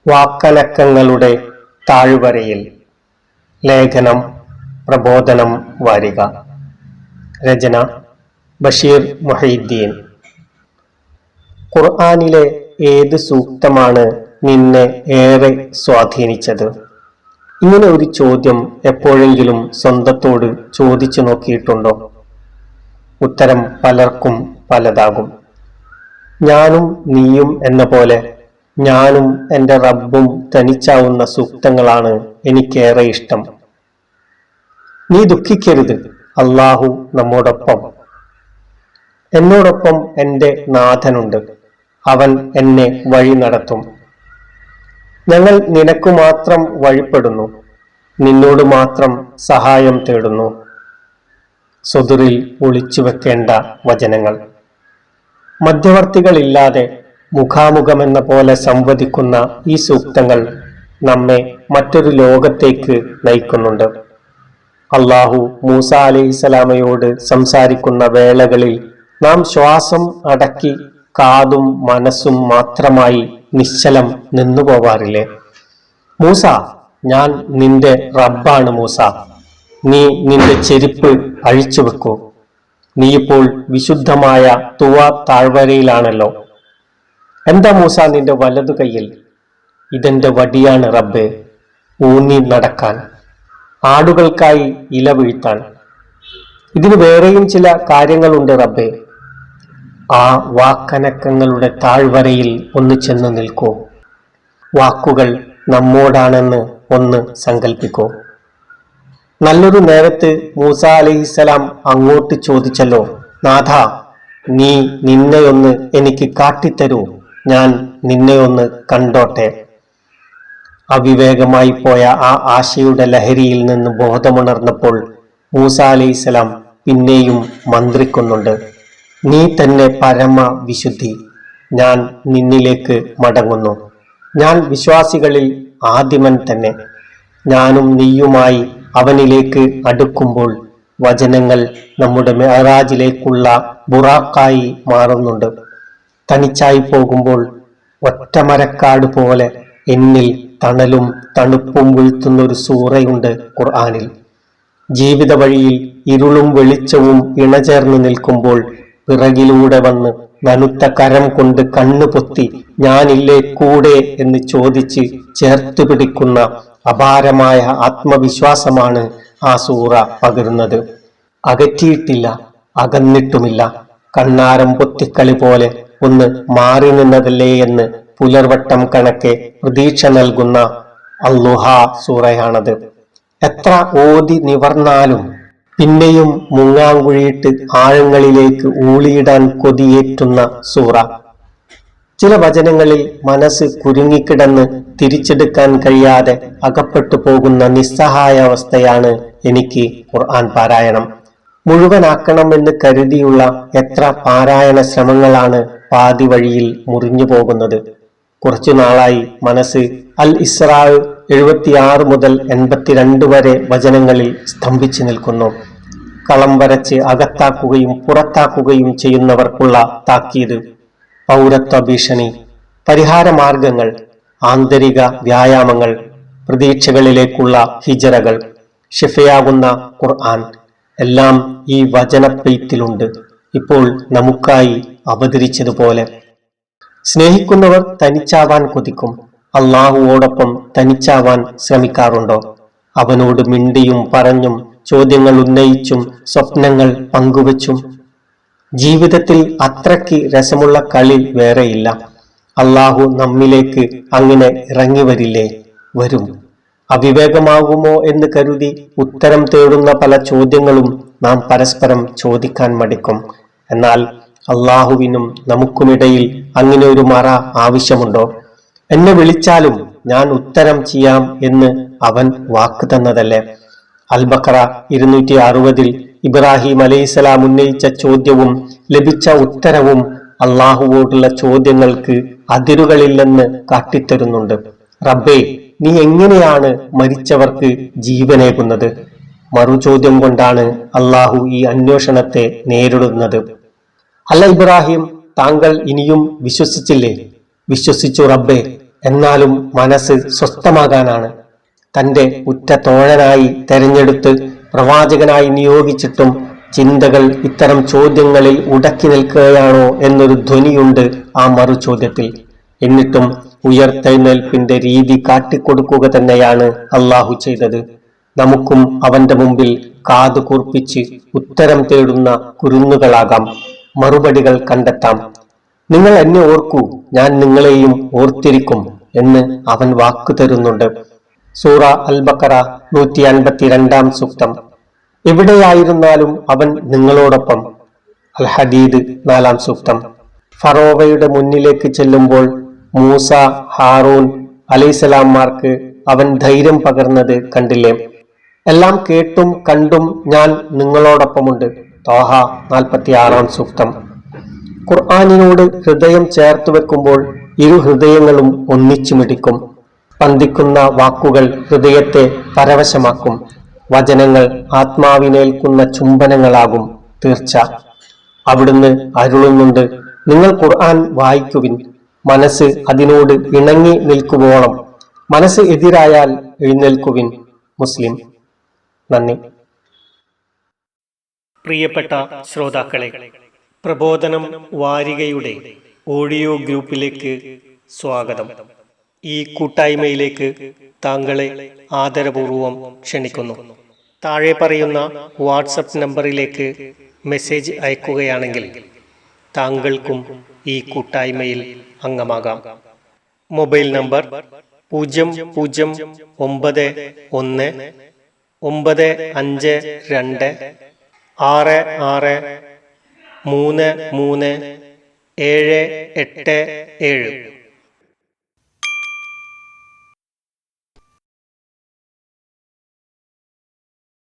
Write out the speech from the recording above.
വാക്കലക്കങ്ങളുടെ താഴ്വരയിൽ. ലേഖനം പ്രബോധനം വാരിക. രചന ബഷീർ മുഹൈദ്ദീൻ. ഖുർആനിലെ ഏത് സൂക്തമാണ് നിന്നെ ഏറെ സ്വാധീനിച്ചത്? ഇങ്ങനെ ഒരു ചോദ്യം എപ്പോഴെങ്കിലും സ്വന്തത്തോട് ചോദിച്ചു നോക്കിയിട്ടുണ്ടോ? ഉത്തരം പലർക്കും പലതാകും. ഞാനും നീയും എന്ന പോലെ ഞാനും എൻ്റെ റബ്ബും തനിച്ചാവുന്ന സൂക്തങ്ങളാണ് എനിക്കേറെ ഇഷ്ടം. നീ ദുഃഖിക്കരുത്, അല്ലാഹു നമ്മോടൊപ്പം. എന്നോടൊപ്പം എൻ്റെ നാഥനുണ്ട്, അവൻ എന്നെ വഴി നടത്തും. ഞങ്ങൾ നിനക്കു മാത്രം വഴിപ്പെടുന്നു, നിന്നോട് മാത്രം സഹായം തേടുന്നു. സുദുറിൽ ഒളിച്ചു വെക്കേണ്ട വചനങ്ങൾ. മധ്യവർത്തികളില്ലാതെ മുഖാമുഖമെന്ന പോലെ സംവദിക്കുന്ന ഈ സൂക്തങ്ങൾ നമ്മെ മറ്റൊരു ലോകത്തേക്ക് നയിക്കുന്നുണ്ട്. അല്ലാഹു മൂസ അലൈഹിസ്സലാമയോട് സംസാരിക്കുന്ന വേളകളിൽ നാം ശ്വാസം അടക്കി കാതും മനസ്സും മാത്രമായി നിശ്ചലം നിന്നുപോവാറില്ലേ? മൂസ, ഞാൻ നിന്റെ റബ്ബാണ് മൂസ, നീ നിന്റെ ചെരുപ്പ് അഴിച്ചുവെക്കൂ. നീയിപ്പോൾ വിശുദ്ധമായ തുവ താഴ്വരയിലാണല്ലോ. എന്താ മൂസ നിന്റെ വലതു കൈയിൽ? ഇതെന്റെ വടിയാണ് റബ്ബേ, ഊന്നി നടക്കാൻ, ആടുകൾക്കായി ഇല വീഴ്ത്താൻ. ഇതിന് വേറെയും ചില കാര്യങ്ങളുണ്ട് റബ്ബേ. ആ വാക്കനക്കങ്ങളുടെ താഴ്വരയിൽ ഒന്ന് ചെന്ന് നിൽക്കൂ. വാക്കുകൾ നമ്മോടാണെന്ന് ഒന്ന് സങ്കൽപ്പിക്കൂ. നല്ലൊരു നേരത്ത് മൂസ അലൈഹിസ്സലാം അങ്ങോട്ട് ചോദിച്ചല്ലോ, നാഥ, നീ നിന്നെയൊന്ന് എനിക്ക് കാട്ടിത്തരൂ, ഞാൻ നിന്നെയൊന്ന് കണ്ടോട്ടെ. അവിവേകമായി പോയ ആ ആശയുടെ ലഹരിയിൽ നിന്ന് ബോധമുണർന്നപ്പോൾ മൂസ അലൈഹിസ്സലാം പിന്നെയും മന്ത്രിക്കുന്നുണ്ട്. നീ തന്നെ പരമ വിശുദ്ധി, ഞാൻ നിന്നിലേക്ക് മടങ്ങുന്നു. ഞാൻ വിശ്വാസികളിൽ ആദിമൻ തന്നെ. ഞാനും നീയുമായി അവനിലേക്ക് അടുക്കുമ്പോൾ വചനങ്ങൾ നമ്മുടെ മെഹറാജിലേക്കുള്ള ബുറാക്കായി മാറുന്നുണ്ട്. തനിച്ചായി പോകുമ്പോൾ ഒറ്റമരക്കാട് പോലെ എന്നിൽ തണലും തണുപ്പും വീഴ്ത്തുന്നൊരു സൂറയുണ്ട് ഖുർആനിൽ. ജീവിത വഴിയിൽ ഇരുളും വെളിച്ചവും ഇണചേർന്ന് നിൽക്കുമ്പോൾ പിറകിലൂടെ വന്ന് നനുത്ത കരം കൊണ്ട് കണ്ണു പൊത്തി ഞാനില്ലേ കൂടെ എന്ന് ചോദിച്ച് ചേർത്ത് പിടിക്കുന്ന അപാരമായ ആത്മവിശ്വാസമാണ് ആ സൂറ പകരുന്നത്. അകറ്റിയിട്ടില്ല, അകന്നിട്ടുമില്ല, കണ്ണാരം പൊത്തിക്കളി പോലെ ഒന്ന് മാറി നിന്നതല്ലേ എന്ന് പുലർവട്ടം കണക്കെ പ്രതീക്ഷ നൽകുന്ന അൽ-ളുഹ സൂറയാണത്. എത്ര ഓതി നിവർന്നാലും പിന്നെയും മുങ്ങാങ്കുഴിയിട്ട് ആഴങ്ങളിലേക്ക് ഊളിയിടാൻ കൊതിയേറ്റുന്ന സൂറ. ചില വചനങ്ങളിൽ മനസ്സ് കുരുങ്ങിക്കിടന്ന് തിരിച്ചെടുക്കാൻ കഴിയാതെ അകപ്പെട്ടു പോകുന്ന നിസ്സഹായ അവസ്ഥയാണ് എനിക്ക് ഖുർആൻ പാരായണം. മുഴുവനാക്കണമെന്ന് കരുതിയുള്ള എത്ര പാരായണ ശ്രമങ്ങളാണ് പാതി വഴിയിൽ മുറിഞ്ഞു പോകുന്നത്. കുറച്ചു നാളായി മനസ്സ് അൽ ഇസ്രാ 76 മുതൽ 82 വരെ വചനങ്ങളിൽ സ്തംഭിച്ചു നിൽക്കുന്നു. കളം വരച്ച് അകത്താക്കുകയും പുറത്താക്കുകയും ചെയ്യുന്നവർക്കുള്ള താക്കീത്, പൗരത്വ ഭീഷണി, പരിഹാര മാർഗങ്ങൾ, ആന്തരിക വ്യായാമങ്ങൾ, പ്രതീക്ഷകളിലേക്കുള്ള ഹിജറകൾ, ഷിഫയാകുന്ന ഖുർആൻ എല്ലാം ഈ വചനപ്പെയ്ത്തിലുണ്ട്. ഇപ്പോൾ നമുക്കായി അവതരിച്ചതുപോലെ. സ്നേഹിക്കുന്നവർ തനിച്ചാവാൻ കൊതിക്കും. അള്ളാഹുവോടൊപ്പം തനിച്ചാവാൻ ശ്രമിക്കാറുണ്ടോ? അവനോട് മിണ്ടിയും പറഞ്ഞും ചോദ്യങ്ങൾ ഉന്നയിച്ചും സ്വപ്നങ്ങൾ പങ്കുവച്ചും. ജീവിതത്തിൽ അത്രയ്ക്ക് രസമുള്ള കളി വേറെയില്ല. അള്ളാഹു നമ്മിലേക്ക് അങ്ങനെ ഇറങ്ങി വരില്ലേ? വരും. അവിവേകമാകുമോ എന്ന് കരുതി ഉത്തരം തേടുന്ന പല ചോദ്യങ്ങളും നാം പരസ്പരം ചോദിക്കാൻ മടിക്കും. എന്നാൽ അള്ളാഹുവിനും നമുക്കുമിടയിൽ അങ്ങനെ ഒരു മറ ആവശ്യമുണ്ടോ? എന്നെ വിളിച്ചാലും ഞാൻ ഉത്തരം ചെയ്യാം എന്ന് അവൻ വാക്ക് തന്നതല്ലേ. അൽ-ബഖറ 260 ഇബ്രാഹിം അലൈഹിസ്സലാം ഉന്നയിച്ച ചോദ്യവും ലഭിച്ച ഉത്തരവും അള്ളാഹുവോടുള്ള ചോദ്യങ്ങൾക്ക് അതിരുകളില്ലെന്ന് കാട്ടിത്തരുന്നുണ്ട്. റബ്ബേ, നീ എങ്ങനെയാണ് മരിച്ചവർക്ക് ജീവനേകുന്നത്? മറുചോദ്യം കൊണ്ടാണ് അള്ളാഹു ഈ അന്വേഷണത്തെ നേരിടുന്നത്. അല്ല ഇബ്രാഹിം, താങ്കൾ ഇനിയും വിശ്വസിച്ചില്ലേ? വിശ്വസിച്ചു റബ്ബേ, എന്നാലും മനസ്സ് സ്വസ്ഥമാകാനാണ്. തന്റെ ഉറ്റ തോഴനായി തെരഞ്ഞെടുത്ത് പ്രവാചകനായി നിയോഗിച്ചിട്ടും ചിന്തകൾ ഇത്തരം ചോദ്യങ്ങളിൽ ഉടക്കി നിൽക്കുകയാണോ എന്നൊരു ധ്വനിയുണ്ട് ആ മറു ചോദ്യത്തിൽ. എന്നിട്ടും ഉയർത്തെഴുന്നേൽപ്പിന്റെ രീതി കാട്ടിക്കൊടുക്കുക തന്നെയാണ് അള്ളാഹു ചെയ്തത്. നമുക്കും അവന്റെ മുമ്പിൽ കാതു കൂർപ്പിച്ച് ഉത്തരം തേടുന്ന കുരുന്നുകളാകാം, മറുപടികൾ കണ്ടെത്താം. നിങ്ങൾ എന്നെ ഓർക്കൂ, ഞാൻ നിങ്ങളെയും ഓർത്തിരിക്കും എന്ന് അവൻ വാക്കു തരുന്നുണ്ട്. സൂറ അൽ ബഖറ 152 സൂക്തം. എവിടെയായിരുന്നാലും അവൻ നിങ്ങളോടൊപ്പം. അൽ ഹദീദ് 4 സൂക്തം. ഫറോവയുടെ മുന്നിലേക്ക് ചെല്ലുമ്പോൾ മൂസ, ഹാറൂൻ അലൈഹിസ്സലാംമാർക്ക് അവൻ ധൈര്യം പകർന്നത് കണ്ടില്ലേ? എല്ലാം കേട്ടും കണ്ടും ഞാൻ നിങ്ങളോടൊപ്പമുണ്ട്. ത്വാഹ 46 സൂക്തം. ഖുർആനിനോട് ഹൃദയം ചേർത്ത് വെക്കുമ്പോൾ ഇരു ഹൃദയങ്ങളും ഒന്നിച്ചു മിടിക്കും. പന്തിക്കുന്ന വാക്കുകൾ ഹൃദയത്തെ പരവശമാക്കും. വചനങ്ങൾ ആത്മാവിനേൽക്കുന്ന ചുംബനങ്ങളാകും തീർച്ച. അവിടുന്ന് അരുളുന്നുണ്ട്, നിങ്ങൾ ഖുർആൻ വായിക്കുവിൻ, മനസ്സ് അതിനോട് ഇണങ്ങി നിൽക്കുവോളം. മനസ്സ് എതിരായാൽ എഴുന്നേൽക്കുവിൻ. മുസ്ലിം. നന്ദി. പ്രിയപ്പെട്ട ശ്രോതാക്കളെ, പ്രബോധനം വാരികയുടെ ഓഡിയോ ഗ്രൂപ്പിലേക്ക് സ്വാഗതം. ഈ കൂട്ടായ്മയിലേക്ക് താങ്കളെ ആദരപൂർവം ക്ഷണിക്കുന്നു. താഴെ പറയുന്ന വാട്സപ്പ് നമ്പറിലേക്ക് മെസ്സേജ് അയക്കുകയാണെങ്കിൽ താങ്കൾക്കും ഈ കൂട്ടായ്മയിൽ അംഗമാകാം. Mobile number 001195266333787.